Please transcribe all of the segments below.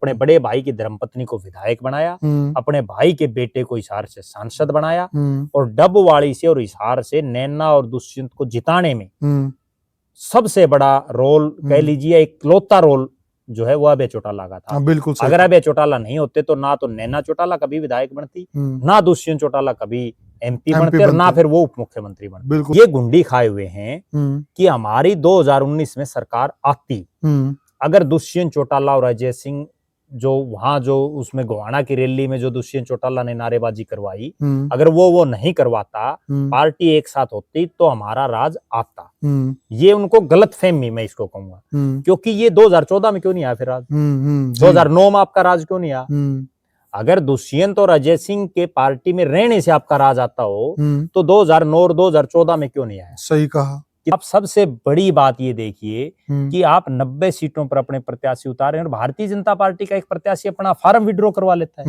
अपने बड़े भाई की धर्मपत्नी को विधायक बनाया, अपने भाई के बेटे को हिसार से सांसद बनाया, और डबवाड़ी से और हिसार से नैना और दुष्यंत को जिताने में सबसे बड़ा रोल कह लीजिए, एक इकलौता रोल जो है वो अभय चौटाला का था। बिल्कुल अगर अभय चौटाला नहीं होते तो ना तो नैना चौटाला कभी विधायक बनती, ना दुष्यंत चौटाला कभी एमपी बनते, और ना फिर वो उप मुख्यमंत्री बनते। ये गुंडी खाए हुए हैं कि हमारी 2019 में सरकार आती, अगर दुष्यंत चौटाला और अजय सिंह जो वहां जो उसमें गोहाना की रैली में जो दुष्यंत चौटाला ने नारेबाजी करवाई, अगर वो नहीं करवाता, पार्टी एक साथ होती, तो हमारा राज आता। ये उनको गलतफहमी मैं इसको कहूंगा, क्योंकि ये 2014 में क्यों नहीं आया फिर राज? 2009 में आपका राज क्यों नहीं आया? अगर दुष्यंत और अजय सिंह के पार्टी में रहने से आपका राज आता हो, तो 2009 और 2014 में क्यों नहीं आया? सही कहा। आप सबसे बड़ी बात ये देखिए कि आप 90 सीटों पर अपने प्रत्याशी उतारे और भारतीय जनता पार्टी का एक प्रत्याशी अपना फार्म विड्रॉ करवा लेता है।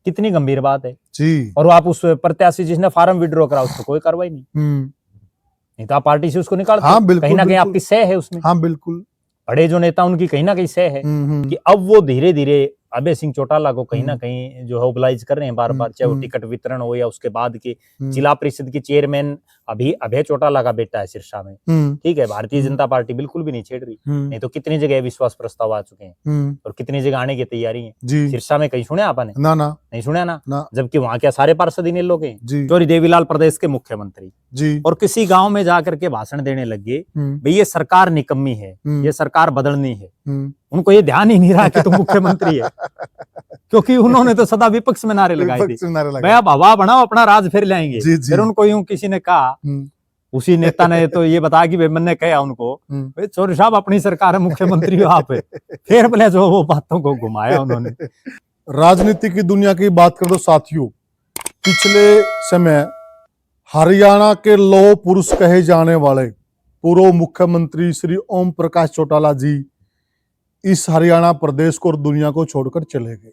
कितनी गंभीर बात है जी। और आप उस प्रत्याशी जिसने फार्म विड्रॉ करा उसको कोई कार्रवाई नहीं तो आप पार्टी से उसको निकालते। हाँ, बिल्कुल, कहीं ना कहीं आपकी सह है उसमें। हाँ बिल्कुल। बड़े जो नेता उनकी कहीं ना कहीं सह है कि अब वो धीरे धीरे अभय सिंह चौटाला को कहीं ना कहीं जो है मोबिलाइज कर रहे हैं बार बार, चाहे वो टिकट वितरण हो या उसके बाद के जिला परिषद की चेयरमैन अभी अभय चौटाला का बेटा है सिरसा में, ठीक है। भारतीय जनता पार्टी बिल्कुल भी नहीं छेड़ रही, नहीं तो कितनी जगह विश्वास प्रस्ताव आ चुके हैं और कितनी जगह आने की तैयारी है। सिरसा में कहीं सुने आपने? ना नहीं सुना ना, जबकि वहां क्या सारे पार्षद ही लोग हैं। चौधरी देवीलाल प्रदेश के मुख्यमंत्री जी, और किसी गांव में जाकर के भाषण देने लगे, भाई ये सरकार निकम्मी है, ये सरकार बदलनी है। उनको ये ध्यान ही नहीं रहा कि तुम मुख्यमंत्री है, क्योंकि उन्होंने तो सदा विपक्ष में नारे लगाए थे, भाई आप हवा बनाओ अपना राज फिर लाएंगे। फिर उनको यूं किसी ने कहा, उसी नेता ने तो ये बताया कि भाई मैंने कहा उनको, चौधरी साहब अपनी सरकार है, मुख्यमंत्री हो आप। फिर बोले जो वो बातों को घुमाया उन्होंने। राजनीति की दुनिया की बात कर दो साथियों, पिछले समय हरियाणा के लौह पुरुष कहे जाने वाले पूर्व मुख्यमंत्री श्री ओम प्रकाश चौटाला जी इस हरियाणा प्रदेश को और दुनिया को छोड़कर चले गए।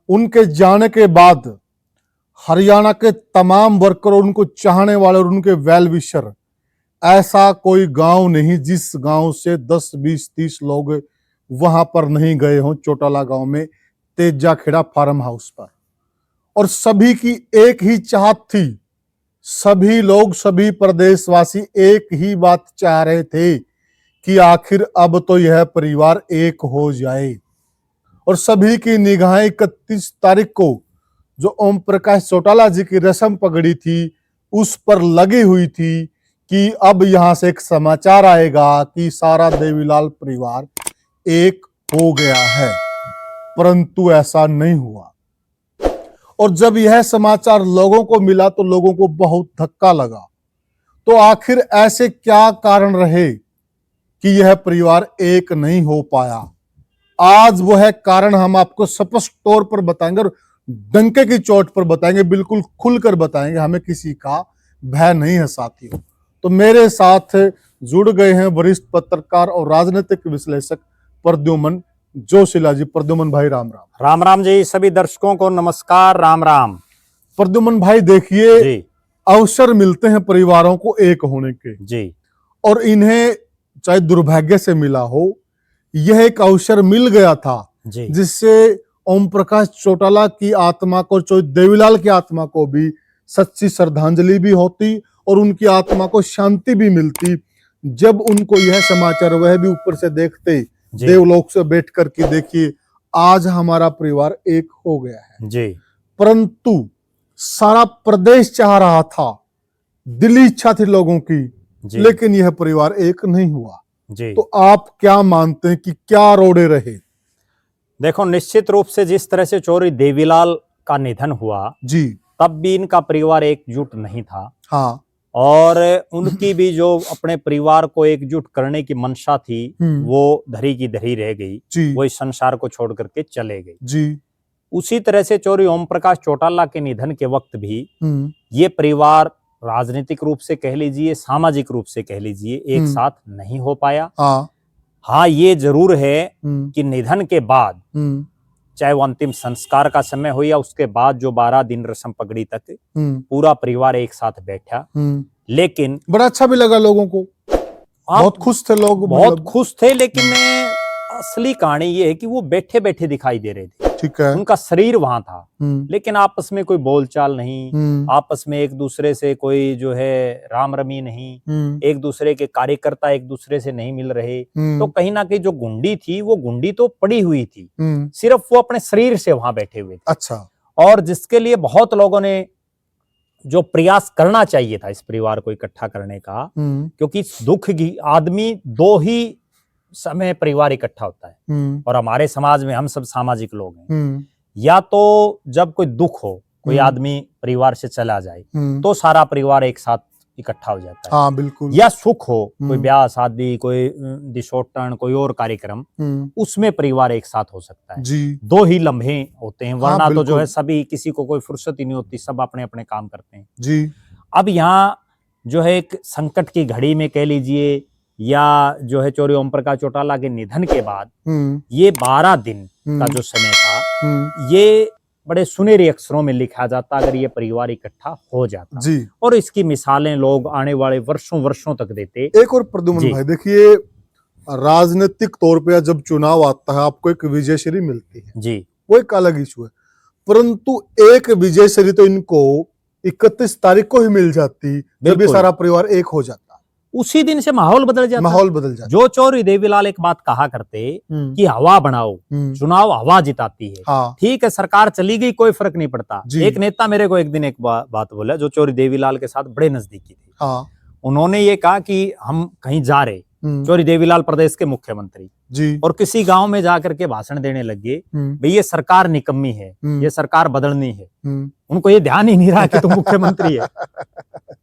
उनके जाने के बाद हरियाणा के तमाम वर्कर, उनको चाहने वाले और उनके वेल विशर, ऐसा कोई गांव नहीं जिस गांव से 10, 20, 30 लोग वहां पर नहीं गए हों चौटाला गांव में तेजाखेड़ा फार्म हाउस पर। और सभी की एक ही चाहत थी, सभी लोग, सभी प्रदेशवासी एक ही बात चाह रहे थे कि आखिर अब तो यह परिवार एक हो जाए। और सभी की निगाहें 31 तारीख को जो ओम प्रकाश चौटाला जी की रस्म पगड़ी थी उस पर लगी हुई थी कि अब यहां से एक समाचार आएगा कि सारा देवीलाल परिवार एक हो गया है, परंतु ऐसा नहीं हुआ। और जब यह समाचार लोगों को मिला तो लोगों को बहुत धक्का लगा। तो आखिर ऐसे क्या कारण रहे कि यह परिवार एक नहीं हो पाया? आज वह कारण हम आपको स्पष्ट तौर पर बताएंगे और डंके की चोट पर बताएंगे, बिल्कुल खुलकर बताएंगे, हमें किसी का भय नहीं है साथियों। तो मेरे साथ जुड़ गए हैं वरिष्ठ पत्रकार और राजनीतिक विश्लेषक प्रद्युमन जोशीला जी। प्रद्युमन भाई राम राम। राम राम जी, सभी दर्शकों को नमस्कार, राम राम। प्रद्युमन भाई देखिए, अवसर मिलते हैं परिवारों को एक होने के जी, और इन्हें चाहे दुर्भाग्य से मिला हो, यह एक अवसर मिल गया था जिससे ओम प्रकाश चौटाला की आत्मा को, देवीलाल की आत्मा को भी सच्ची श्रद्धांजलि भी होती और उनकी आत्मा को शांति भी मिलती जब उनको यह समाचार वह भी ऊपर से देखते, देवलोक से बैठ कर के देखिए आज हमारा परिवार एक हो गया है जी। परंतु सारा प्रदेश चाह रहा था, दिली इच्छा थी लोगों की, लेकिन यह परिवार एक नहीं हुआ जी। तो आप क्या मानते हैं कि क्या रोड़े रहे? देखो, निश्चित रूप से जिस तरह से चौधरी देवीलाल का निधन हुआ जी, तब भी इनका परिवार एकजुट नहीं था। हाँ। और उनकी भी जो अपने परिवार को एकजुट करने की मंशा थी वो धरी की धरी रह गई, वो इस संसार को छोड़ करके चले गए जी। उसी तरह से चौधरी ओम प्रकाश चौटाला के निधन के वक्त भी ये परिवार राजनीतिक रूप से कह लीजिए, सामाजिक रूप से कह लीजिए, एक साथ नहीं हो पाया। हाँ, ये जरूर है कि निधन के बाद, चाहे वो अंतिम संस्कार का समय हो या उसके बाद जो 12 दिन रस्म पगड़ी तक पूरा परिवार एक साथ बैठा, लेकिन बड़ा अच्छा भी लगा लोगों को, बहुत खुश थे लोग, बहुत खुश थे। लेकिन असली कहानी ये है कि वो बैठे बैठे दिखाई दे रहे थे, ठीक है। उनका शरीर वहां था, लेकिन आपस में कोई बोलचाल नहीं, आपस में एक दूसरे से कोई जो है राम रमी नहीं, एक दूसरे के कार्यकर्ता एक दूसरे से नहीं मिल रहे। तो कहीं ना कहीं जो गुंडी थी वो गुंडी तो पड़ी हुई थी, सिर्फ वो अपने शरीर से वहां बैठे हुए थे। अच्छा। और जिसके लिए बहुत लोगों ने जो प्रयास करना चाहिए था इस परिवार को इकट्ठा करने का, क्योंकि इस दुख की आदमी दो ही समय परिवार इकट्ठा होता है, और हमारे समाज में हम सब सामाजिक लोग हैं। या तो जब कोई दुख हो, कोई आदमी परिवार से चला जाए, तो सारा परिवार एक साथ इकट्ठा हो जाता है। हाँ, बिल्कुल। या सुख हो, कोई ब्याह शादी, कोई दिशोटन, कोई और कार्यक्रम, उसमें परिवार एक साथ हो सकता है जी। दो ही लम्हे होते हैं, वरना हाँ, तो जो है सभी, किसी को कोई फुर्सत ही नहीं होती, सब अपने अपने काम करते हैं जी। अब यहाँ जो है एक संकट की घड़ी में कह लीजिए, या जो है चौधरी ओम प्रकाश चौटाला के निधन के बाद ये 12 दिन का जो समय था, ये बड़े सुनहरे अक्षरों में लिखा जाता अगर ये परिवार इकट्ठा हो जाता जी। और इसकी मिसालें लोग आने वाले वर्षों वर्षों तक देते। एक और प्रद्युमन भाई, देखिए राजनीतिक तौर पे जब चुनाव आता है, आपको एक विजयश्री मिलती है जी, वो एक अलग इशू है, परंतु एक विजयश्री तो इनको 31 तारीख को ही मिल जाती जब ये सारा परिवार एक हो जाता। उसी दिन से माहौल बदल जाता। माहौल बदल जाता। जो चौधरी देवीलाल एक बात कहा करते कि हवा बनाओ, चुनाव हवा जिताती है। हाँ। ठीक है, सरकार चली गई कोई फर्क नहीं पड़ता। एक नेता मेरे को एक दिन एक बात बोला जो चौधरी देवीलाल के साथ बड़े नजदीकी थे। हाँ। उन्होंने ये कहा कि हम कहीं जा रहे, चौधरी देवीलाल प्रदेश के मुख्यमंत्री जी, और किसी गांव में जाकर के भाषण देने लगे, भाई ये सरकार निकम्मी है, ये सरकार बदलनी है। उनको ये ध्यान ही नहीं रहा कि तुम मुख्यमंत्री है,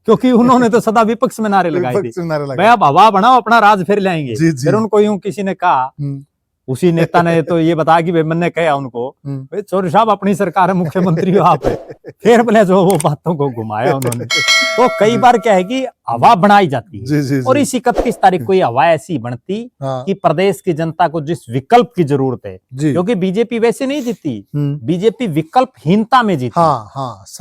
क्योंकि उन्होंने तो सदा विपक्ष में नारे लगाए थे, भाई अब हवा बनाओ, अपना राज फिर लाएंगे। फिर उनको यूं किसी ने कहा, उसी नेता ने तो ये बताया कि मैंने कहा उनको, चौधरी साहब अपनी सरकार है, मुख्यमंत्री हो आप है। फिर बोले जो वो बातों को घुमाया उन्होंने। तो कई बार क्या है कि हवा बनाई जाती है, जी, जी, और इस 31 तारीख को ये हवा ऐसी बनती कि प्रदेश की जनता को जिस विकल्प की जरूरत है, क्योंकि बीजेपी वैसे नहीं जीती, बीजेपी विकल्पहीनता में जीती।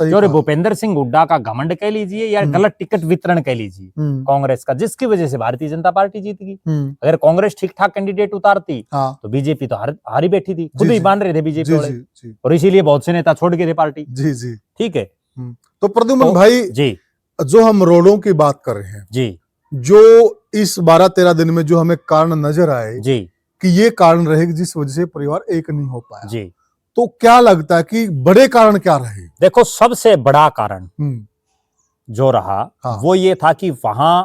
चौधरी भूपेंद्र सिंह हुड्डा का घमंड कह लीजिए या गलत टिकट वितरण कह लीजिए कांग्रेस का, जिसकी वजह से भारतीय जनता पार्टी जीत गई। अगर कांग्रेस ठीक ठाक कैंडिडेट उतारती तो बीजेपी तो हारी बैठी थी, खुद ही बांध रहे थे बीजेपी वाले, और इसीलिए बहुत से नेता छोड़ गए थे पार्टी। जी जी, ठीक है। तो प्रद्युमन भाई जी, जो हम रोडों की बात कर रहे हैं जी, जो इस 12-13 दिन में जो हमें कारण नजर आए जी, कि ये कारण रहे जिस वजह से परिवार एक नहीं हो पाया, जी, तो क्या लगता है कि बड़े कारण क्या रहे? देखो, सबसे बड़ा कारण जो रहा वो ये था कि वहां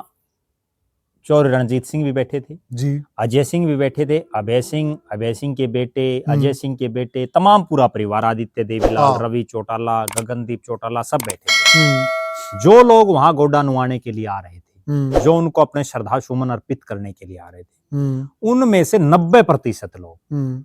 चौधरी रणजीत सिंह भी बैठे थे जी, अजय सिंह भी बैठे थे, अभय सिंह के बेटे, अजय सिंह के बेटे, तमाम पूरा परिवार, आदित्य देवीलाल, रवि चौटाला, गगनदीप चौटाला, सब बैठे थे। जो लोग वहां गोडा नुआने के लिए आ रहे थे, जो उनको अपने श्रद्धा सुमन अर्पित करने के लिए आ रहे थे, उनमें से 90% लोग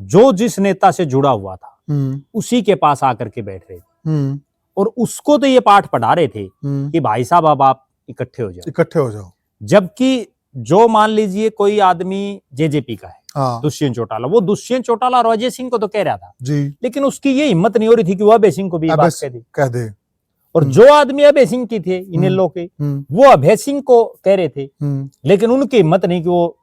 जो जिस नेता से जुड़ा हुआ था उसी के पास आकर के बैठ रहे थे, और उसको तो ये पाठ पढ़ा रहे थे कि भाई साहब अब आप इकट्ठे हो जाओ। जबकि जो मान लीजिए कोई आदमी जेजेपी का है, दुष्यंत चौटाला, वो दुष्यंत चौटाला और अजय सिंह को तो कह रहा था जी, लेकिन उसकी ये हिम्मत नहीं हो रही थी कि वो अभय सिंह को भी बात कह दे। और जो आदमी अभय सिंह की थे इनेलो के, वो अभय सिंह को कह रहे थे, लेकिन उनकी हिम्मत नहीं कि वो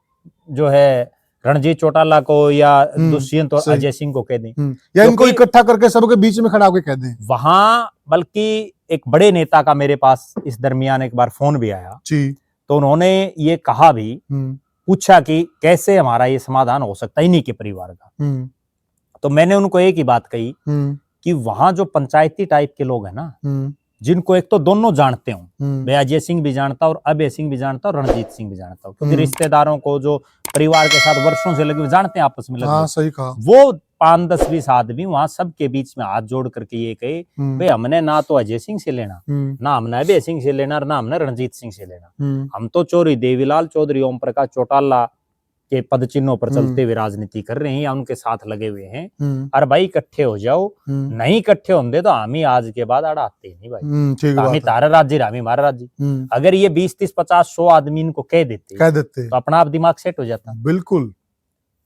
जो है रणजीत चौटाला को या दुष्यंत और अजय सिंह को कह दें, या इनको इकट्ठा करके सबके बीच में खड़ा होकर कह दें। वहां बल्कि एक बड़े नेता का मेरे पास इस दरमियान एक बार फोन भी आया जी, तो उन्होंने ये कहा भी, पूछा कि कैसे हमारा ये समाधान हो सकता है इन्हीं के परिवार का। तो मैंने उनको एक ही बात कही कि वहां जो पंचायती टाइप के लोग हैं ना, जिनको एक तो दोनों जानते हो, मैं अजय सिंह भी जानता और अभय सिंह भी जानता और रणजीत सिंह भी जानता हूँ, क्योंकि रिश्तेदारों को जो परिवार के साथ वर्षों से लगे जानते हैं आपस में, हाँ, सही कहा। वो 5-10-20 आदमी वहां सबके बीच में हाथ जोड़ करके ये कहे, भाई हमने ना तो अजय सिंह से लेना, ना हमने अभय सिंह से लेना, और ना हमने रणजीत सिंह से लेना, हम तो चौधरी देवीलाल, चौधरी ओम प्रकाश चौटाला के पद चिन्हों पर चलते हुए राजनीति कर रहे हैं या उनके साथ लगे हुए हैं। अरे भाई इकट्ठे हो जाओ, नहीं इकट्ठे होंगे तो हम ही आज के बाद अड़ाते नहीं भाई, हम ही तारा राज्य, हम ही हमारा राज्य। अगर ये 20-30-50-100 आदमी इनको कह देते तो अपना आप दिमाग सेट हो जाता। बिल्कुल।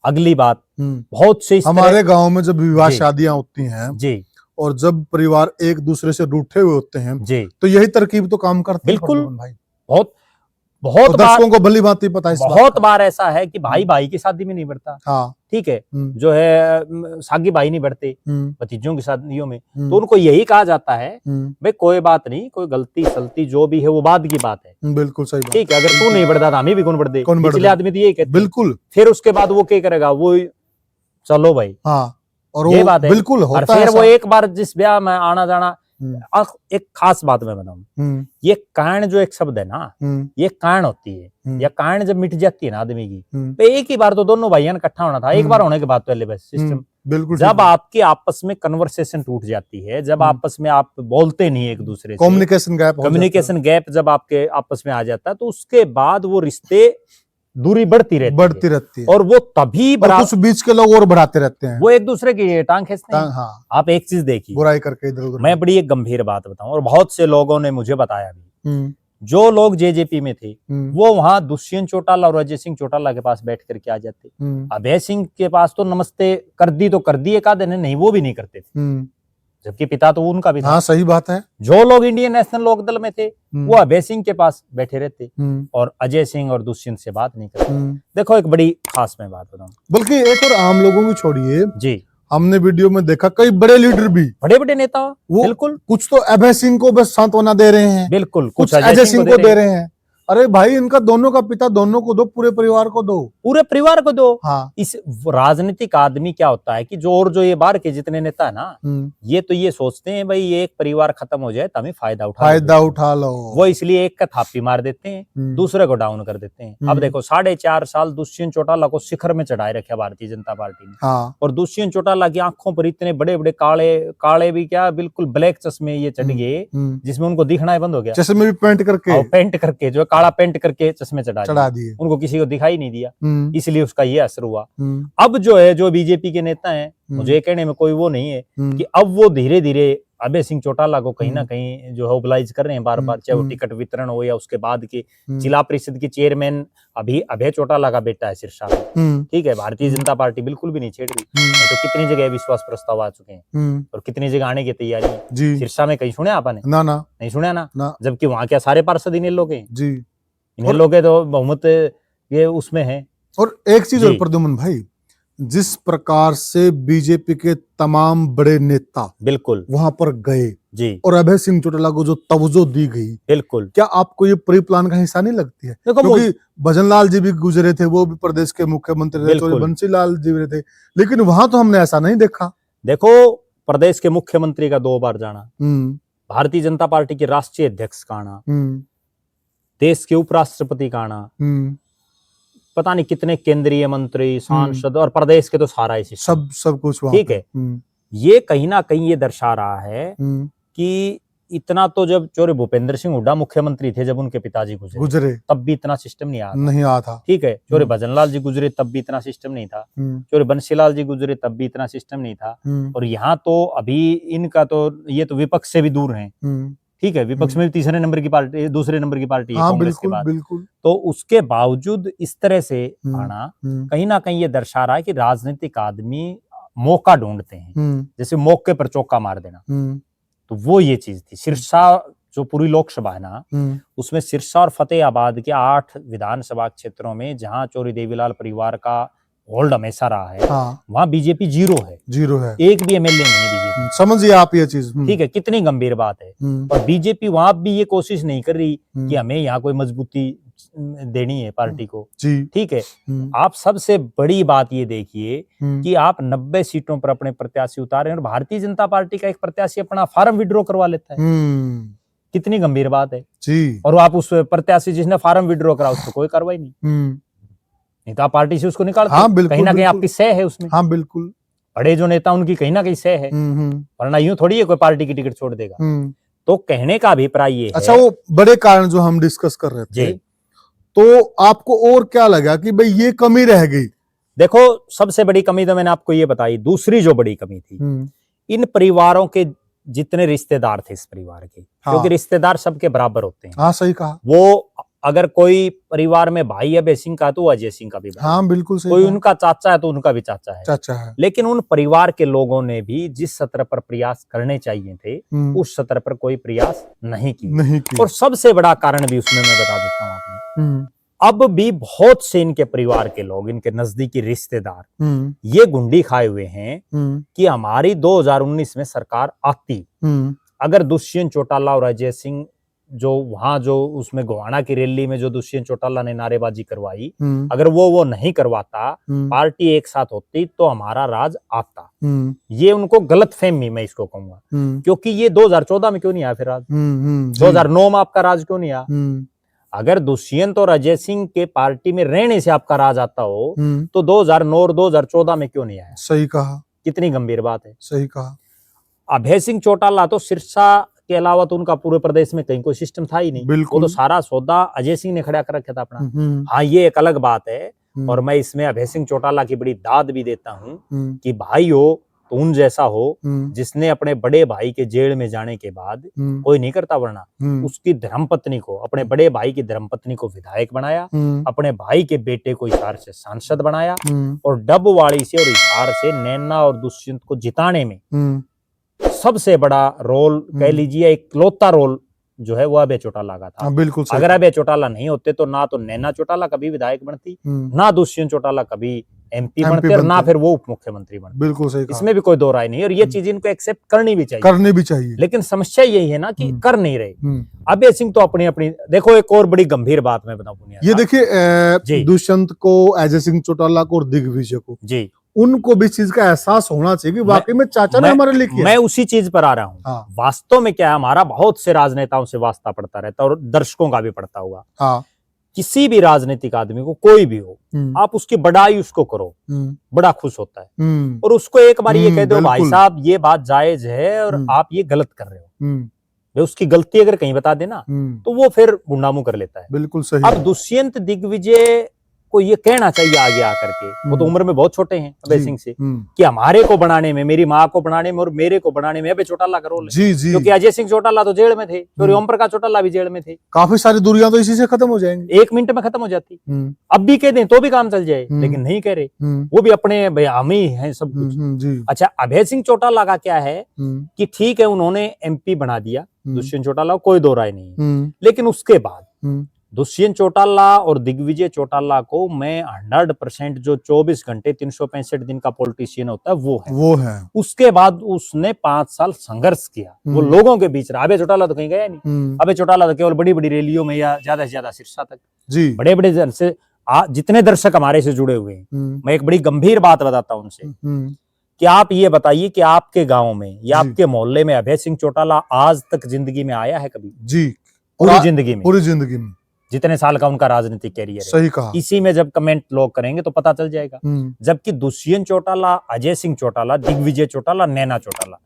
अगली बात, बहुत से हमारे गांव में जब विवाह शादियां होती हैं जी, और जब परिवार एक दूसरे से रूठे हुए होते हैं जी, तो यही तरकीब तो काम करती है। बिल्कुल भाई, बहुत बहुत तो बार, दर्शकों को भली भांति पता है इस बात बहुत का। बार ऐसा है कि भाई भाई की शादी में नहीं बढ़ता, हाँ। ठीक है, जो है सागी भाई नहीं बढ़ते भतीजों की शादियों में, तो उनको यही कहा जाता है भाई कोई बात नहीं, कोई गलती सलती जो भी है वो बाद की बात है। बिल्कुल सही बात, ठीक है, अगर तू नहीं बढ़ता तो हम भी कौन बढ़ दे, कौन बढ़ पिछले दे? आदमी तो यही कहते हैं। बिल्कुल। फिर उसके बाद वो क्या करेगा, वो चलो भाई, हाँ, और ये वो बात है। बिल्कुल और होता फिर है वो ऐसा। एक बार जिस ब्याह में आना जाना, एक खास बात मैं बताऊं, ये कान जो एक शब्द है ना, ये कान होती है, या कान जब मिट जाती है ना आदमी की, तो एक ही बार तो दोनों भाइयों ने इकट्ठा होना था, एक बार होने के बाद पहले बस सिस्टम, बिल्कुल। जब आपकी आपस में कन्वर्सेशन टूट जाती है, जब आपस में आप बोलते नहीं एक दूसरे से, कम्युनिकेशन गैप जब आपके आपस में आ जाता है, तो उसके बाद वो रिश्ते दूरी बढ़ती रहती है। और वो तभी कुछ बीच के लोग और बढ़ाते रहते हैं, वो एक दूसरे की टांग खींचते हैं। हाँ। आप एक चीज देखिए, बुराई करके इधर उधर। मैं बड़ी एक गंभीर बात बताऊं, और बहुत से लोगों ने मुझे बताया भी, जो लोग जेजेपी में थे वो वहां दुष्यंत चौटाला और अजय सिंह चौटाला के पास बैठ करके आ जाते। अभय सिंह के पास तो नमस्ते कर दी तो कर दी, एक आधे ने नहीं, वो भी नहीं करते थे, जबकि पिता तो उनका भी था। हाँ, सही बात है। जो लोग इंडियन नेशनल लोकदल में थे वो अभय सिंह के पास बैठे रहते और अजय सिंह और दुष्यंत से बात नहीं करते। देखो एक बड़ी खास मैं बात बताऊं, बल्कि एक और आम लोगों की छोड़िए जी, हमने वीडियो में देखा कई बड़े लीडर भी, बड़े बड़े नेता, वो बिल्कुल कुछ तो अभय सिंह को बस सांत्वना दे रहे हैं, बिल्कुल, कुछ अजय सिंह को दे रहे हैं। अरे भाई, इनका दोनों का पिता दोनों को दो, पूरे परिवार को दो, पूरे परिवार को दो। हाँ। इस राजनीतिक आदमी क्या होता है कि जो ये बाहर के जितने नेता है ना, ये तो ये सोचते हैं भाई ये एक परिवार खत्म हो जाए तो हमें फायदा उठा लो, वो इसलिए एक का थापी मार देते हैं, दूसरे को डाउन कर देते हैं। अब देखो 4.5 साल दुष्यंत चौटाला को शिखर में चढ़ाए रखा भारतीय जनता पार्टी ने, हाँ। और दुष्यंत चौटाला की आंखों पर इतने बड़े बड़े काले भी क्या बिल्कुल ब्लैक चश्मे ये चढ़ गए, जिसमें उनको दिखना ही बंद हो गया, चश्मे भी पेंट करके जो काला पेंट करके चश्मे चढ़ा दिए, उनको किसी को दिखाई नहीं दिया, इसलिए उसका ये असर हुआ। अब जो है जो बीजेपी के नेता हैं, मुझे कहने में कोई वो नहीं है कि अब वो धीरे धीरे अभय सिंह चौटाला को कहीं ना कहीं जो है ओबलाइज कर रहे हैं बार बार, चाहे वो टिकट वितरण हो या उसके बाद के जिला परिषद की चेयरमैन अभी अभय चौटाला का बेटा है सिरसा में, ठीक है। भारतीय जनता पार्टी बिल्कुल भी नहीं छेड़ रही, तो कितनी जगह विश्वास प्रस्ताव आ चुके हैं और कितनी जगह आने की तैयारी है। सिरसा में कहीं सुने आपने? ना, नहीं सुना ना, जबकि वहां क्या सारे पार्षद इन्हें लोग हैं जी, इन्हें लोग तो बहुमत ये उसमें है। और एक चीज और प्रद्युमन भाई, जिस प्रकार से बीजेपी के तमाम बड़े नेता बिल्कुल वहां पर गए जी, और अभय सिंह चौटाला को जो तवज्जो दी गई, बिल्कुल, क्या आपको ये प्री प्लान का हिस्सा नहीं लगती है? क्योंकि भजनलाल जी भी गुजरे थे, वो भी प्रदेश के मुख्यमंत्री थे, बंसीलाल जी भी थे, लेकिन वहां तो हमने ऐसा नहीं देखा। देखो प्रदेश के मुख्यमंत्री का 2 बार जाना, भारतीय जनता पार्टी के राष्ट्रीय अध्यक्ष का आना, देश के उपराष्ट्रपति का आना, पता नहीं कितने केंद्रीय मंत्री, सांसद, और प्रदेश के तो सारा ही सब कुछ, ठीक है। ये कहीं ना कहीं ये दर्शा रहा है कि इतना तो जब चौरे भूपेंद्र सिंह हुड्डा मुख्यमंत्री थे, जब उनके पिताजी गुजरे तब भी इतना सिस्टम नहीं आया था, ठीक है। चौरे भजनलाल जी गुजरे तब भी इतना सिस्टम नहीं था, चौरे बंसीलाल जी गुजरे तब भी इतना सिस्टम नहीं था, और यहाँ तो अभी इनका तो ये तो विपक्ष से भी दूर है, ठीक है। विपक्ष में तीसरे नंबर की पार्टी, दूसरे नंबर की पार्टी है कांग्रेस के बाद, तो उसके बावजूद इस तरह से आना कहीं ना कहीं ये दर्शा रहा है कि राजनीतिक आदमी मौका ढूंढते हैं, जैसे मौके पर चौका मार देना, तो वो ये चीज थी। सिरसा जो पूरी लोकसभा है ना, उसमें सिरसा और फतेहाबाद के 8 विधानसभा क्षेत्रों में जहां चौरी देवीलाल परिवार का होल्ड हमेशा रहा है, वहां बीजेपी जीरो है, एक भी एमएलए नहीं है बीजेपी। समझिए आप ये चीज, ठीक है, कितनी गंभीर बात है। और बीजेपी वहां भी ये कोशिश नहीं कर रही कि हमें यहाँ कोई मजबूती देनी है पार्टी को, ठीक है। आप सबसे बड़ी बात ये देखिए कि आप 90 सीटों पर अपने प्रत्याशी उतारे और भारतीय जनता पार्टी का एक प्रत्याशी अपना फार्म विड्रॉ करवा लेता है, कितनी गंभीर बात है जी। और आप उस प्रत्याशी जिसने फार्म विड्रॉ करा उसको कोई कार्रवाई नहीं तो आप पार्टी से उसको निकालते, कहीं ना कहीं आपकी सह है उसमें। हाँ बिल्कुल, बड़े जो नेता उनकी कहीं ना कहीं सह है, वरना यूं थोड़ी है कोई पार्टी की टिकट छोड़ देगा। तो कहने का अभिप्राय ये है। अच्छा, वो बड़े कारण जो हम डिस्कस कर रहे थे, तो आपको और क्या लगा कि भाई ये कमी रह गई? देखो सबसे बड़ी कमी तो मैंने आपको ये बताई। दूसरी जो बड़ी कमी थी, इन परिवारों के जितने रिश्तेदार थे इस परिवार के, क्योंकि रिश्तेदार सबके बराबर होते हैं। हाँ सही कहा। वो अगर कोई परिवार में भाई अभय सिंह का है तो वो अजय सिंह का भी भाई, हाँ बिल्कुल सही कोई कहा। उनका चाचा है तो उनका भी चाचा है। चाचा है। लेकिन उन परिवार के लोगों ने भी जिस सत्र पर प्रयास करने चाहिए थे उस सत्र पर कोई प्रयास नहीं किए। और सबसे बड़ा कारण भी उसमें मैं बता देता हूँ आपने, अब भी बहुत से इनके परिवार के लोग, इनके नजदीकी रिश्तेदार ये गुंडी खाए हुए हैं कि हमारी 2019 में सरकार आती, अगर दुष्यंत चौटाला और अजय सिंह जो वहां जो उसमें गोहाना की रैली में जो दुष्यंत चौटाला ने नारेबाजी करवाई, अगर वो नहीं करवाता, पार्टी एक साथ होती तो हमारा राज आता। ये उनको गलतफहमी मैं इसको कहूंगा, क्योंकि ये 2014 में क्यों नहीं आया फिर राज, 2009 में आपका राज क्यों नहीं आया? अगर दुष्यंत और अजय सिंह के पार्टी में रहने से आपका राज आता हो तो 2009 और 2014 में क्यों नहीं आया? सही कहा। कितनी गंभीर बात है। सही कहा। अभय सिंह चौटाला तो सिरसा के अलावा तो उनका पूरे प्रदेश में कहीं कोई सिस्टम था ही नहीं, वो तो सारा सौदा अजय सिंह ने खड़ा कर रखा था अपना। हाँ ये एक अलग बात है, और मैं इसमें अभय सिंह चौटाला की बड़ी दाद भी देता हूँ कि भाई हो तो उन जैसा हो जिसने अपने बड़े भाई के जेल में जाने के बाद, कोई नहीं करता वरना, उसकी धर्मपत्नी को, अपने बड़े भाई की धर्मपत्नी को विधायक बनाया, अपने भाई के बेटे को हिसार से सांसद बनाया, और डबवाड़ी से और हिसार से नैना और दुष्यंत को जिताने में सबसे बड़ा रोल कह लीजिए, एक इकलौता रोल जो है वो अभय चौटाला का था। बिल्कुल। अगर अभय चौटाला नहीं होते तो ना तो नैना चौटाला कभी विधायक बनती, ना दुष्यंत चौटाला कभी एमपी बनते, और ना फिर वो उप मुख्यमंत्री बनते। बिल्कुल सही कहा। इसमें भी कोई दो राय नहीं, और ये चीज इनको एक्सेप्ट करनी भी चाहिए। लेकिन समस्या यही है ना कि कर नहीं रहे। अभय सिंह तो अपनी अपनी, देखो एक और बड़ी गंभीर बात मैं बताऊं, ये देखिए दुष्यंत को, अजय सिंह चौटाला को और दिग्विजय को जी, उनको भी चीज का एहसास होना चाहिए कि वाकई में चाचा ने हमारे लिए किया। मैं उसी चीज पर आ रहा हूँ। हाँ। वास्तव में क्या है, हमारा बहुत से राजनेताओं से वास्ता पड़ता रहता है और दर्शकों का भी पड़ता होगा। हाँ। किसी भी राजनीतिक आदमी को, कोई भी हो, आप उसकी बड़ाई उसको करो, बड़ा खुश होता है, और उसको एक बार ये कह दो भाई साहब ये बात जायज है और आप ये गलत कर रहे हो, उसकी गलती अगर कहीं बता देना तो वो फिर गुंडामू कर लेता है। बिल्कुल सही। अब दुष्यंत दिग्विजय को ये कहना चाहिए आगे आकर के, वो तो उम्र में बहुत छोटे हैं अभय सिंह से, कि हमारे को बनाने में, मेरी माँ को बनाने में और मेरे को बनाने में अभय चौटाला का रोल है। क्योंकि अजय सिंह चौटाला तो जेल में थे, और ओम प्रकाश चौटाला भी जेल में थे। काफी सारी दूरियां तो इसी से खत्म हो जाएंगी, 1 मिनट में खत्म हो जाती। अब भी कह दें तो भी काम चल जाए, लेकिन नहीं कह रहे, वो भी अपने हम ही हैं सब कुछ। अच्छा, अभय सिंह चौटाला का क्या है कि ठीक है उन्होंने एमपी बना दिया दुष्यंत चौटाला, कोई दो राय नहीं, लेकिन उसके बाद दुष्यंत चौटाला और दिग्विजय चौटाला को मैं 100% जो 24 घंटे 365 दिन का पॉलिटिशियन होता है वो है। उसके बाद उसने 5 साल संघर्ष किया, वो लोगों के बीच रहा। अभय चौटाला तो कहीं गया नहीं, अभय चौटाला तो केवल बड़ी बड़ी रैलियों में या ज्यादा से ज्यादा सिरसा तक जी, बड़े बड़े से जितने दर्शक हमारे से जुड़े हुए हैं, मैं एक बड़ी गंभीर बात बताता हूं उनसे कि आप ये बताइए कि आपके गांव में या आपके मोहल्ले में अभय सिंह चौटाला आज तक जिंदगी में आया है कभी? जी, पूरी जिंदगी में जितने साल का उनका राजनीतिक कैरियर है। सही कहा। इसी में जब कमेंट लोग करेंगे तो पता चल जाएगा। जबकि दुष्यंत चौटाला, अजय सिंह चौटाला, दिग्विजय चौटाला, नैना चौटाला,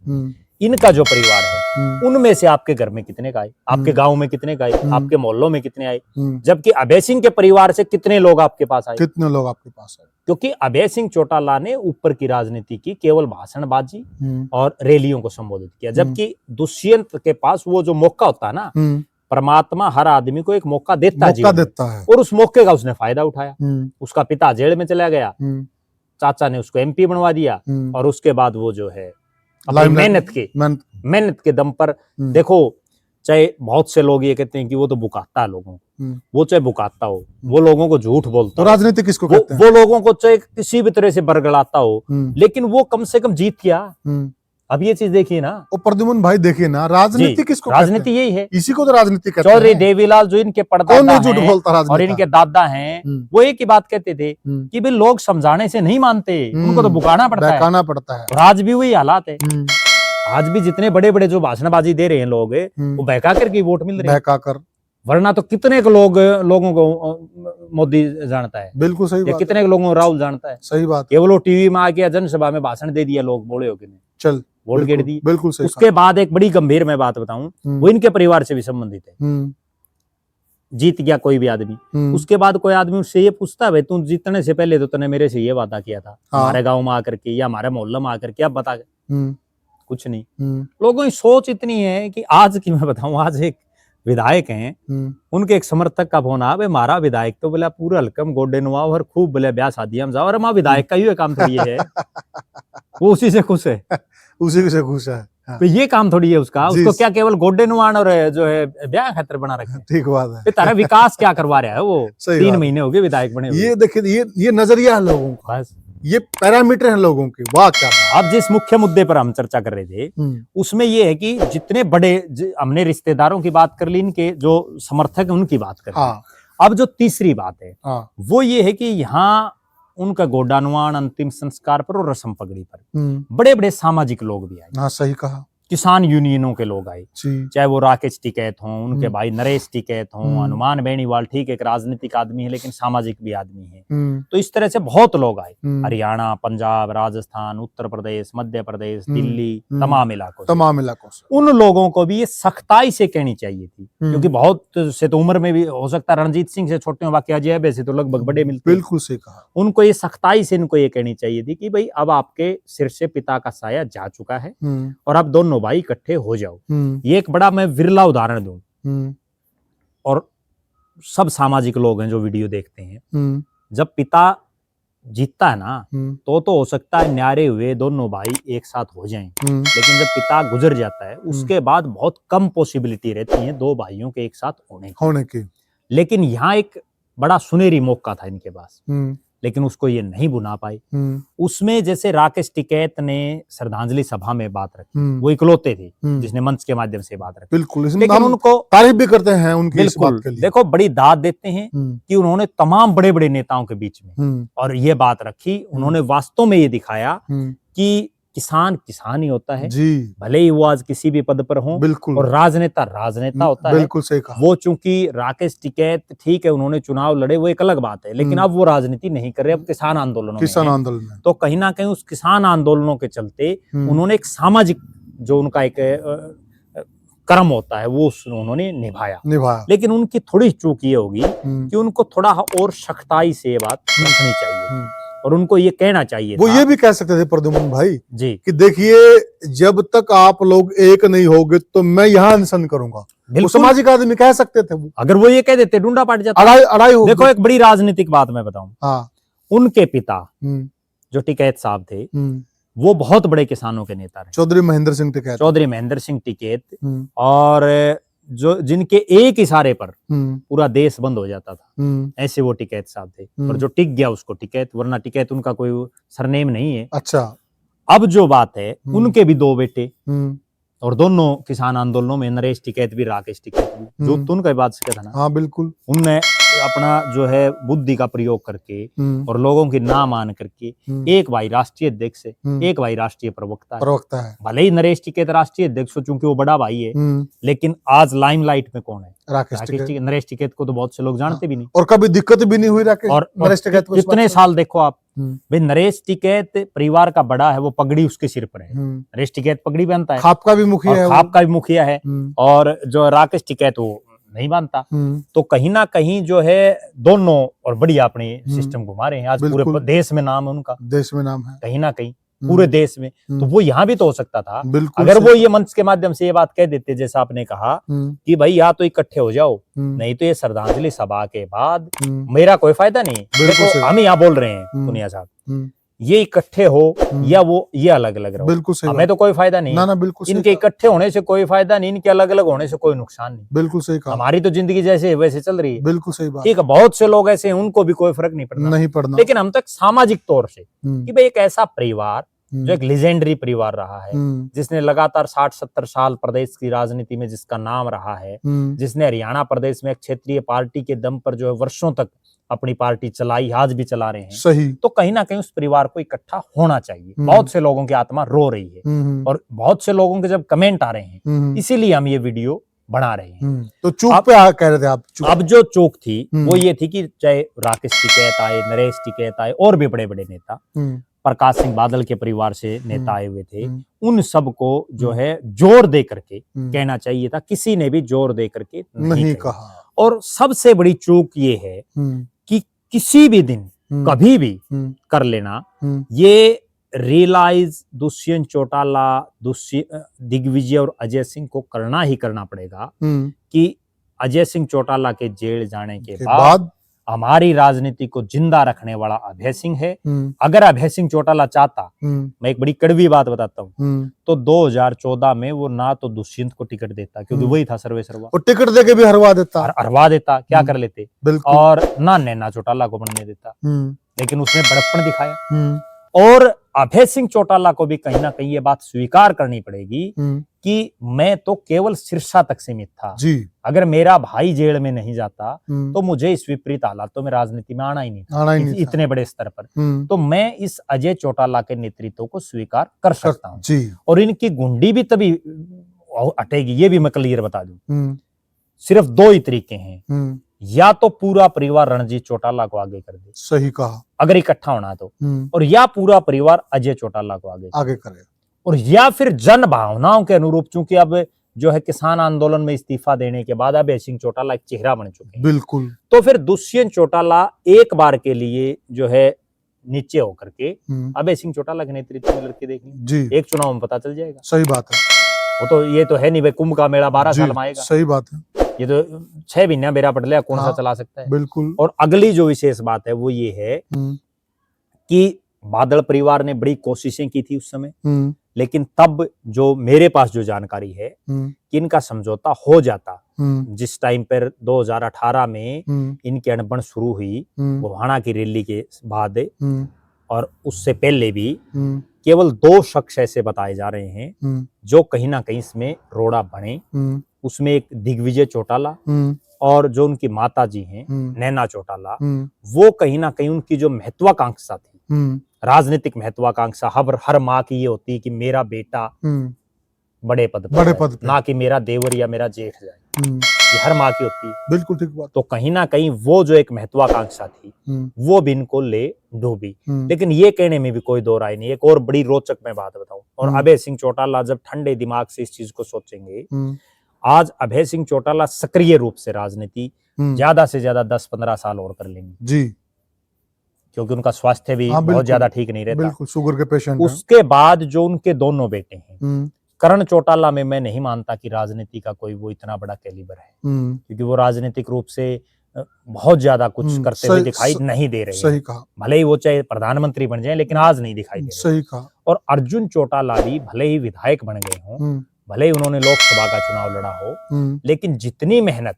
इनका जो परिवार है उनमें से आपके घर में कितने का आए, आपके गांव में कितने का आए, आपके मोहल्लों में कितने आए? जबकि अभय सिंह के परिवार से कितने लोग आपके पास आए? कितने लोग आपके पास आए? क्योंकि अभय सिंह चौटाला ने ऊपर की राजनीति की, केवल भाषणबाजी और रैलियों को संबोधित किया। जबकि दुष्यंत के पास वो जो मौका होता है ना, परमात्मा हर आदमी को एक मौका देता है, और उस मौके का उसने फायदा उठाया। उसका पिता जेल में चला गया, चाचा ने उसको एमपी बनवा दिया, और उसके बाद वो जो है मेहनत के दम पर, देखो चाहे बहुत से लोग ये कहते हैं कि वो तो बुकाता है लोगों को, वो चाहे बुकाता हो, वो लोगों को झूठ बोलता तो राजनीति किसको कहते हैं? वो लोगों को चाहे किसी भी तरह से बरगलाता हो, लेकिन वो कम से कम जीत गया। अब ये चीज देखिए ना, ओ प्रद्युमन भाई देखिए ना, राजनीति किसको राजनीति यही है, इसी को तो राजनीति कहते हैं। चौधरी देवीलाल जो इनके पड़दादा हैं और इनके दादा हैं, वो एक ही बात कहते थे कि भाई लोग समझाने से नहीं मानते, उनको तो बुकाना पड़ता है। आज भी वही हालात है। आज भी जितने बड़े बड़े जो भाषणबाजी दे रहे हैं लोग, वो बहका करके वोट मिल रहे हैं, वरना तो कितने लोगों को मोदी जानता है। बिल्कुल सही बात। कितने लोगों को राहुल जानता है। सही बात। केवल वो टीवी में आके जनसभा में भाषण दे दिया, लोग बोले हो कि नहीं, चल वोट गिर दी। बिल्कुल सही। उसके बाद एक बड़ी गंभीर मैं बात बताऊं, वो इनके परिवार से भी संबंधित है। जीत गया कोई भी आदमी, उसके बाद कोई आदमी उससे ये पूछता है, तू जीतने से पहले तो तूने मेरे से ये वादा किया था, हमारे गाँव में आकर के या हमारे मोहल्ले में आकर के, अब बता कुछ नहीं। लोगों की सोच इतनी है कि आज की मैं बताऊं, आज एक विधायक हैं, उनके एक समर्थक का फोन आया, मारा विधायक तो बोला पूरा हल्कम गोडे नुआ और खूब बोले ब्याह शादियां जाओ, और माँ विधायक का ही काम थोड़ी है, वो उसी से खुश है, उसी से खुश है। हाँ। तो ये काम थोड़ी है उसको क्या केवल गोडे नुआन और जो है ब्याह खातिर बना रखे। ठीक बात है। तारा विकास क्या करवा रहा है वो, 3 महीने हो गए विधायक बने हुए। ये देखिए, ये नजरिया है लोगों का, बस ये पैरामीटर हैं लोगों के। वाह क्या बात। अब जिस मुख्य मुद्दे पर हम चर्चा कर रहे थे उसमें ये है कि जितने बड़े हमने रिश्तेदारों की बात कर ली, इनके जो समर्थक हैं उनकी बात कर ली। हाँ। अब जो तीसरी बात है वो ये है कि यहाँ उनका गोडानुआन अंतिम संस्कार पर और रस्म पगड़ी पर बड़े बड़े सामाजिक लोग भी आए। हाँ सही कहा। किसान यूनियनों के लोग आए, चाहे वो राकेश टिकैत हों, उनके भाई नरेश टिकैत हों, हनुमान बेनीवाल, ठीक एक राजनीतिक आदमी है लेकिन सामाजिक भी आदमी है, तो इस तरह से बहुत लोग आए। हरियाणा, पंजाब, राजस्थान, उत्तर प्रदेश, मध्य प्रदेश, दिल्ली, तमाम इलाकों से उन लोगों को भी ये सख्ताई से कहनी चाहिए थी, क्योंकि बहुत से तो उम्र में भी हो सकता है रणजीत सिंह से छोटे वाकया जैब से तो लगभग बड़े मिलते। बिल्कुल सही कहा। उनको ये सख्ताई से इनको ये कहनी चाहिए थी कि भाई अब आपके सिर से पिता का साया जा चुका है और अब दोनों भाई इकट्ठे हो जाओ। ये एक बड़ा मैं विरला उदाहरण दूं, और सब सामाजिक लोग हैं जो वीडियो देखते हैं, जब पिता जीतता है ना तो हो सकता है न्यारे हुए दोनों भाई एक साथ हो जाएं, लेकिन जब पिता गुजर जाता है उसके बाद बहुत कम पॉसिबिलिटी रहती है 2 भाइयों के एक साथ होने की। लेकिन यहाँ एक बड़ा सुनहरी मौका था इनके पास, लेकिन उसको ये नहीं बुना पाए। उसमें जैसे राकेश टिकैत ने श्रद्धांजलि सभा में बात रखी, वो इकलौते थे जिसने मंच के माध्यम से बात रखी। बिल्कुल, लेकिन उनको तारीफ भी करते हैं उनकी इस बात के लिए। देखो बड़ी दाद देते हैं कि उन्होंने तमाम बड़े बड़े नेताओं के बीच में और ये बात रखी, उन्होंने वास्तव में ये दिखाया कि किसान किसान ही होता है जी, भले ही वो आज किसी भी पद पर हो, बिल्कुल, और राजनेता राजनेता होता है। बिल्कुल सही कहा। वो चूंकि राकेश टिकैत ठीक है उन्होंने चुनाव लड़े, वो एक अलग बात है, लेकिन अब वो राजनीति नहीं कर रहे, अब किसान आंदोलन में। तो कहीं ना कहीं उस किसान आंदोलनों के चलते उन्होंने एक सामाजिक जो उनका एक कर्म होता है वो उन्होंने निभाया। लेकिन उनकी थोड़ी चूक ये होगी कि उनको थोड़ा और सख्ताई से ये बात रखनी चाहिए और उनको ये कहना चाहिए। वो ये भी कह सकते थे प्रद्युम्न भाई जी कि देखिए जब तक आप लोग एक नहीं होगे तो मैं यहाँ अनशन करूंगा। वो सामाजिक आदमी कह सकते थे। वो अगर वो ये कह देते डूंडा पाट जाता, अड़ाई हो। देखो एक बड़ी राजनीतिक बात मैं बताऊं, हाँ, उनके पिता जो टिकैत साहब थे वो बहुत बड़े किसानों के नेता रहे, चौधरी महेंद्र सिंह टिकैत, और जो जिनके एक इशारे पर पूरा देश बंद हो जाता था, ऐसे वो टिकैत साहब थे। और जो टिक गया उसको टिकैत, वरना टिकैत उनका कोई सरनेम नहीं है। अच्छा, अब जो बात है उनके भी 2 बेटे और दोनों किसान आंदोलनों में, नरेश टिकैत भी राकेश टिकैत भी, जो उनका बात से था ना, हाँ बिल्कुल, उनने अपना जो है बुद्धि का प्रयोग करके और लोगों की ना मान करके एक भाई राष्ट्रीय अध्यक्ष है, एक भाई राष्ट्रीय प्रवक्ता है। भले ही नरेश टिकैत राष्ट्रीय अध्यक्ष हो चूंकि वो बड़ा भाई है, लेकिन आज लाइमलाइट में कौन है? राकेश टिकैत। नरेश टिकैत को तो बहुत से लोग जानते भी नहीं, और कभी दिक्कत भी नहीं हुई राकेश और नरेश टिकैत को। कितने साल देखो आप, भाई नरेश टिकैत परिवार का बड़ा है, वो पगड़ी उसके सिर पर है, नरेश टिकैत पगड़ी पहनता है, खाप का भी मुखिया है, और जो राकेश टिकैत वो नहीं मानता। तो कहीं ना कहीं जो है दोनों और बढ़िया अपने सिस्टम घुमा रहे हैं। आज पूरे देश में नाम है उनका, देश में नाम है कहीं ना कहीं पूरे देश में। तो वो यहाँ भी तो हो सकता था अगर वो ये मंच के माध्यम से ये बात कह देते, जैसा आपने कहा कि भाई या तो इकट्ठे हो जाओ, नहीं तो ये श्रद्धांजलि सभा के बाद मेरा कोई फायदा नहीं। देखो हम यहाँ बोल रहे हैं पुनिया साहब, ये इकट्ठे हो या वो ये अलग अलग रहो, बिल्कुल सही, हमें तो कोई फायदा नहीं। ना बिल्कुल इनके इकट्ठे होने से कोई फायदा नहीं, इनके अलग अलग होने से कोई नुकसान नहीं। बिल्कुल सही कहा। हमारी तो जिंदगी जैसे है वैसे चल रही है। बिल्कुल सही बात। ठीक है, बहुत से लोग ऐसे हैं उनको भी कोई फर्क नहीं पड़ना, लेकिन हम तक सामाजिक तौर से कि भाई एक ऐसा परिवार जो एक लेजेंडरी परिवार रहा है, जिसने लगातार 60-70 साल प्रदेश की राजनीति में जिसका नाम रहा है, जिसने हरियाणा प्रदेश में एक क्षेत्रीय पार्टी के दम पर जो है वर्षों तक अपनी पार्टी चलाई, आज भी चला रहे हैं। सही। तो कहीं ना कहीं उस परिवार को इकट्ठा होना चाहिए। बहुत से लोगों की आत्मा रो रही है और बहुत से लोगों के जब कमेंट आ रहे हैं, इसीलिए हम ये वीडियो बना रहे हैं। तो चूक पे कह रहे थे आप। अब जो चूक थी वो ये थी कि चाहे राकेश टिकैत आए, नरेश टिकैत आए, और भी बड़े बड़े नेता, प्रकाश सिंह बादल के परिवार से नेता आए हुए थे, उन सब को जो है जोर दे करके कहना चाहिए था। किसी ने भी जोर दे करके नहीं कहा। और सबसे बड़ी चूक ये है कि किसी भी दिन कभी भी कर लेना, ये रियलाइज दुष्यंत चौटाला, दिग्विजय और अजय सिंह को करना ही करना पड़ेगा कि अजय सिंह चौटाला के जेल जाने के के बाद बाद हमारी राजनीति को जिंदा रखने वाला अभय सिंह है। अगर अभय सिंह चौटाला चाहता, मैं एक बड़ी कड़वी बात बताता हूँ, तो 2014 में वो ना तो दुष्यंत को टिकट देता, क्योंकि वही था सर्वे सर्वा, और टिकट देके भी हरवा देता, क्या कर लेते, बिल्कुल, और ना नैना चौटाला को बनने देता, लेकिन उसने बड़प्पन दिखाया। और अभय सिंह चौटाला को भी कहीं ना कहीं ये बात स्वीकार करनी पड़ेगी कि मैं तो केवल सिरसा तक सीमित था जी। अगर मेरा भाई जेल में नहीं जाता तो मुझे इस विपरीत हालातों में राजनीति में आना ही नहीं था, इतने बड़े स्तर पर। तो मैं इस अजय चौटाला के नेतृत्व को स्वीकार कर सकता हूँ, और इनकी गुंडी भी तभी हटेगी, ये भी मैं क्लियर बता दूं। सिर्फ दो ही तरीके हैं, या तो पूरा परिवार रणजीत चौटाला को आगे कर दे, सही कहा, अगर इकट्ठा होना तो, और या पूरा परिवार अजय चौटाला को आगे करे, और या फिर जन भावनाओं के अनुरूप, चूंकि अब जो है किसान आंदोलन में इस्तीफा देने के बाद अभय सिंह चौटाला एक चेहरा बन चुके हैं, बिल्कुल, तो फिर दुष्यंत चौटाला एक बार के लिए जो है नीचे होकर के अभय सिंह चौटाला के नेतृत्व में लड़के देखेंगे, एक चुनाव में पता चल जाएगा। सही बात है, वो तो ये तो है नहीं भाई, कुंभ का मेला 12 साल में आएगा, सही बात है, ये तो 6 महीना बेरा पटलिया कौन सा चला सकता है, बिल्कुल। और अगली जो विशेष बात है वो ये है कि बादल परिवार ने बड़ी कोशिशें की थी उस समय, लेकिन तब जो मेरे पास जो जानकारी है कि इनका समझौता हो जाता, जिस टाइम पर 2018 में इनकी अनबन शुरू हुई गोहाना की रैली के बाद, और उससे पहले भी केवल 2 शख्स ऐसे बताए जा रहे हैं जो कहीं ना कहीं इसमें रोड़ा बने। उसमें एक दिग्विजय चौटाला और जो उनकी माता जी हैं नैना चौटाला, वो कहीं ना कहीं उनकी जो महत्वाकांक्षा थी, राजनीतिक महत्वाकांक्षा हर माँ की ये होती है कि मेरा बेटा बड़े पद पर, ना कि मेरा देवर या मेरा जेठ जाए, ये हर माँ की होती है, बिल्कुल ठीक बात। तो कहीं ना कहीं वो जो एक महत्वाकांक्षा थी वो भी इनको ले डूबी, लेकिन ये कहने में भी कोई दो राय नहीं। एक और बड़ी रोचक मैं बात बताऊं, और अभय सिंह चौटाला जब ठंडे दिमाग से इस चीज को सोचेंगे, आज अभय सिंह चौटाला सक्रिय रूप से राजनीति ज्यादा से ज्यादा 10-15 साल और कर लेंगे जी, क्योंकि उनका स्वास्थ्य भी बहुत ज्यादा ठीक नहीं रहता, बिल्कुल शुगर के पेशेंट। उसके बाद जो उनके दोनों बेटे हैं, करण चौटाला में मैं नहीं मानता कि राजनीति का कोई वो इतना बड़ा कैलिबर है, क्योंकि वो राजनीतिक रूप से बहुत ज्यादा कुछ करते हुए दिखाई नहीं दे रहे। सही कहा, भले ही वो चाहे प्रधानमंत्री बन जाए, लेकिन आज नहीं दिखाई दे रहे। सही कहा। और अर्जुन चौटाला भी भले ही विधायक बन गए हों, भले ही उन्होंने लोकसभा का चुनाव लड़ा हो, लेकिन जितनी मेहनत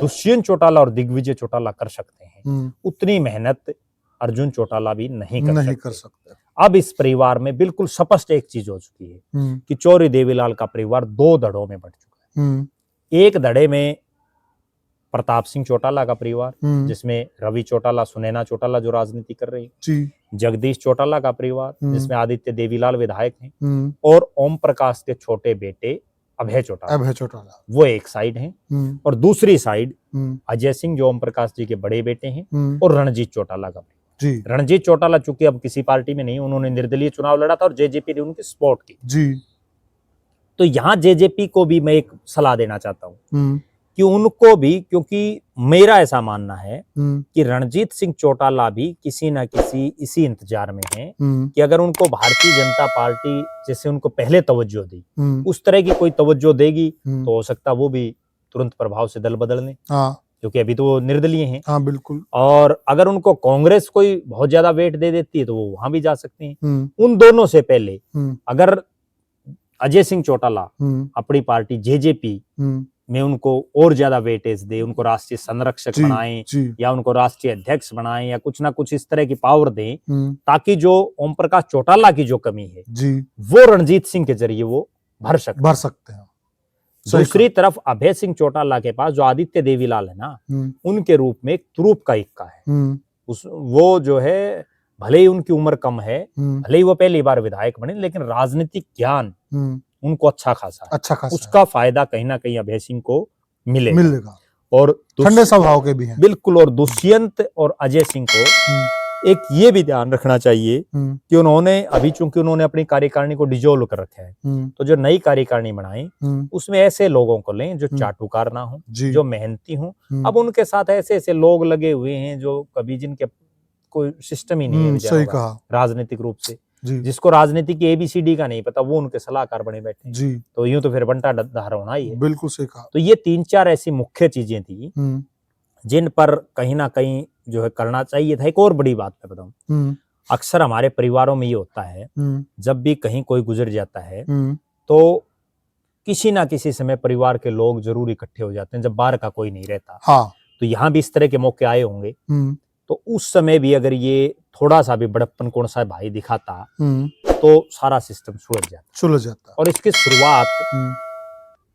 दुष्यंत चौटाला और दिग्विजय चौटाला कर सकते हैं, उतनी मेहनत अर्जुन चौटाला भी नहीं कर सकते। अब इस परिवार में बिल्कुल स्पष्ट एक चीज हो चुकी है कि चौरी देवीलाल का परिवार 2 धड़ों में बंट चुका है। एक धड़े में प्रताप सिंह चौटाला का परिवार, जिसमें रवि चौटाला, सुनैना चौटाला जो राजनीति कर रही है, जगदीश चौटाला का परिवार जिसमें आदित्य देवीलाल विधायक हैं, और ओम प्रकाश के छोटे बेटे अभय चौटाला वो एक साइड हैं, और दूसरी साइड अजय सिंह जो ओम प्रकाश जी के बड़े बेटे हैं, और रणजीत चौटाला का जी। रणजीत चौटाला चूंकि अब किसी पार्टी में नहीं, उन्होंने निर्दलीय चुनाव लड़ा था और जेजेपी ने उनकी सपोर्ट की जी। तो यहाँ जेजेपी को भी मैं एक सलाह देना चाहता हूँ कि उनको भी, क्योंकि मेरा ऐसा मानना है कि रणजीत सिंह चौटाला भी किसी न किसी इसी इंतजार में है कि अगर उनको भारतीय जनता पार्टी जैसे उनको पहले तवज्जो दी, उस तरह की कोई तवज्जो देगी तो हो सकता वो भी तुरंत प्रभाव से दल बदल लें, क्योंकि अभी तो वो निर्दलीय हैं। हाँ बिल्कुल। और अगर उनको कांग्रेस कोई बहुत ज्यादा वेट दे देती है तो वो वहां भी जा सकते हैं। उन दोनों से पहले अगर अजय सिंह चौटाला अपनी पार्टी जेजेपी में उनको और ज्यादा वेटेज दे, उनको राष्ट्रीय संरक्षक बनाएं या उनको राष्ट्रीय अध्यक्ष बनाएं या कुछ ना कुछ इस तरह की पावर दें, ताकि जो ओम प्रकाश चौटाला की जो कमी है वो रणजीत सिंह के जरिए वो भर सकते हैं। दूसरी तरफ अभय सिंह चौटाला के पास जो आदित्य देवीलाल है ना, उनके रूप में एक तुरूप का इक्का है। वो जो है भले ही उनकी उम्र कम है, भले ही वो पहली बार विधायक बने, लेकिन राजनीतिक ज्ञान उनको अच्छा खासा है। उसका फायदा कहीं ना कहीं अभय सिंह को मिलेगा। और ठंडे स्वभाव के भी हैं बिल्कुल। और दुष्यंत और अजय सिंह को एक ये भी ध्यान रखना चाहिए कि उन्होंने अभी चूंकि उन्होंने अपनी कार्यकारिणी को डिजोल्व कर रखा है, तो जो नई कार्यकारिणी बनाए उसमें ऐसे लोगों को लें जो चाटुकार ना हो, जो मेहनती हो। अब उनके साथ ऐसे ऐसे लोग लगे हुए हैं जो कभी जिनके कोई सिस्टम ही नहीं है राजनीतिक रूप से, जी जिसको राजनीति की ABCD का नहीं पता वो उनके सलाहकार बने बैठे जी, तो यूं तो फिर बंटा धार होना ही है। बिल्कुल सही कहा। तो ये 3-4 ऐसी मुख्य चीजें थी जिन पर कहीं ना कहीं जो है करना चाहिए था। एक और बड़ी बात मैं बताऊं, अक्सर हमारे परिवारों में ये होता है जब भी कहीं कोई गुजर जाता है तो किसी ना किसी समय परिवार के लोग जरूर इकट्ठे हो जाते हैं जब बाहर का कोई नहीं रहता। हाँ। तो यहाँ भी इस तरह के मौके आए होंगे, तो उस समय भी अगर ये थोड़ा सा भी बड़प्पन कौन सा भाई दिखाता तो सारा सिस्टम सुलझ जाता। और इसकी शुरुआत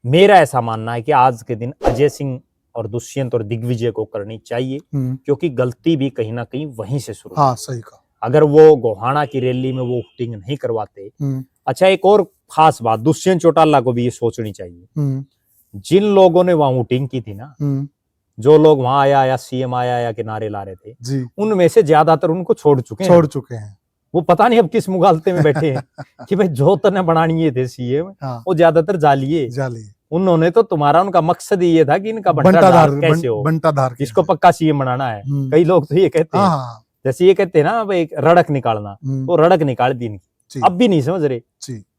मेरा ऐसा मानना है कि आज के दिन अजय सिंह और दुष्यंत और दिग्विजय को करनी चाहिए, क्योंकि गलती भी कहीं ना कहीं वहीं से शुरू। हाँ, सही कहा। अगर वो गोहाना की रैली में वो हुटिंग नहीं करवाते। अच्छा, एक और खास बात दुष्यंत चौटाला को भी ये सोचनी चाहिए, जिन लोगों ने वहां हुटिंग की थी ना, जो लोग वहां आया या CM आया या किनारे ला रहे थे जी, उनमें से ज्यादातर उनको छोड़ चुके हैं। वो पता नहीं अब किस मुगालते में बैठे हैं कि भाई जो तने बनानी थे CM वो ज्यादातर जालिए। उन्होंने तो तुम्हारा उनका मकसद ही ये था कि इनका बंटाधार कैसे हो, बंटाधार जिसको पक्का CM बनाना है। कई लोग तो ये कहते हैं, जैसे ये कहते हैं ना भाई रड़क निकालना, तो रड़क निकाल दी इनकी। अब भी नहीं समझ रहे,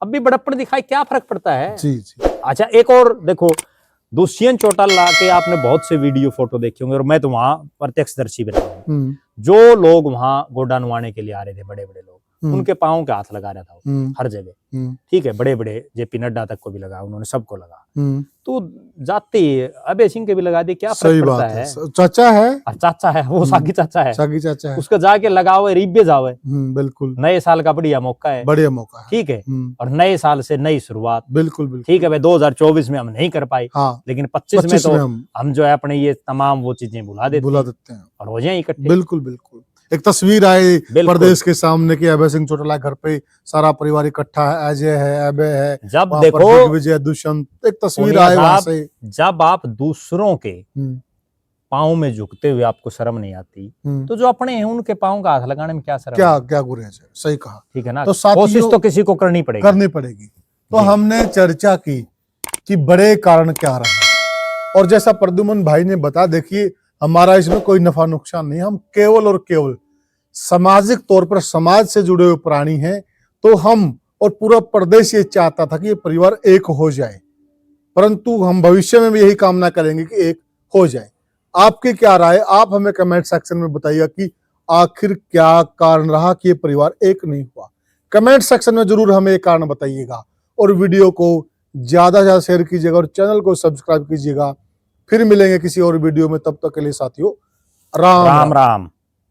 अब भी बड़प्पन दिखाए, क्या फर्क पड़ता है। अच्छा, एक और देखो, दुष्यंत चौटाला के आपने बहुत से वीडियो फोटो देखे होंगे और मैं तो वहां प्रत्यक्षदर्शी भी रहा हूं। जो लोग वहां गोडा नुवाने के लिए आ रहे थे, बड़े बड़े लोग, उनके पांव के हाथ लगा रहा था वो हर जगह। ठीक है, बड़े बड़े JP नड्डा तक को भी लगा, उन्होंने सबको लगा। तो जाते ही अभय सिंह के भी लगा दिए, क्या फर्क पड़ता है। चाचा है वो सागी चाचा है, उसका जाके लगाओ, रिब्बे जाओ। बिल्कुल, नए साल का बढ़िया मौका है। ठीक है, और नए साल से नई शुरुआत। बिल्कुल। ठीक है भाई, 2024 में हम नहीं कर पाए, लेकिन 25 में तो हम जो है अपने ये तमाम वो चीजें भुला देते हैं और हो जाए इकट्ठे। बिल्कुल। एक तस्वीर आई प्रदेश के सामने की अभय सिंह चौटाला घर पे सारा परिवार इकट्ठा है, अजय है, अभय है, जब देखो विजय, दुष्यंत, एक तस्वीर आई वहां से। जब आप दूसरों के पाँव में झुकते हुए आपको शर्म नहीं आती, तो जो अपने हैं उनके पाँव का हाथ लगाने में क्या शर्म, क्या गुरेज है। सही कहा। ठीक है ना, तो कोशिश तो किसी को करनी पड़ेगी। तो हमने चर्चा की कि बड़े कारण क्या रहे, और जैसा प्रद्युमन भाई ने बता, देखिए हमारा इसमें कोई नफा नुकसान नहीं, हम केवल और केवल सामाजिक तौर पर समाज से जुड़े हुए प्राणी हैं। तो हम और पूरा प्रदेश ये चाहता था कि ये परिवार एक हो जाए, परंतु हम भविष्य में भी यही कामना करेंगे कि एक हो जाए। आपकी क्या राय, आप हमें कमेंट सेक्शन में बताइएगा कि आखिर क्या कारण रहा कि ये परिवार एक नहीं हुआ। कमेंट सेक्शन में जरूर हमें एक कारण बताइएगा, और वीडियो को ज्यादा से ज्यादा शेयर कीजिएगा और चैनल को सब्सक्राइब कीजिएगा। फिर मिलेंगे किसी और वीडियो में, तब तक के लिए साथियों राम राम।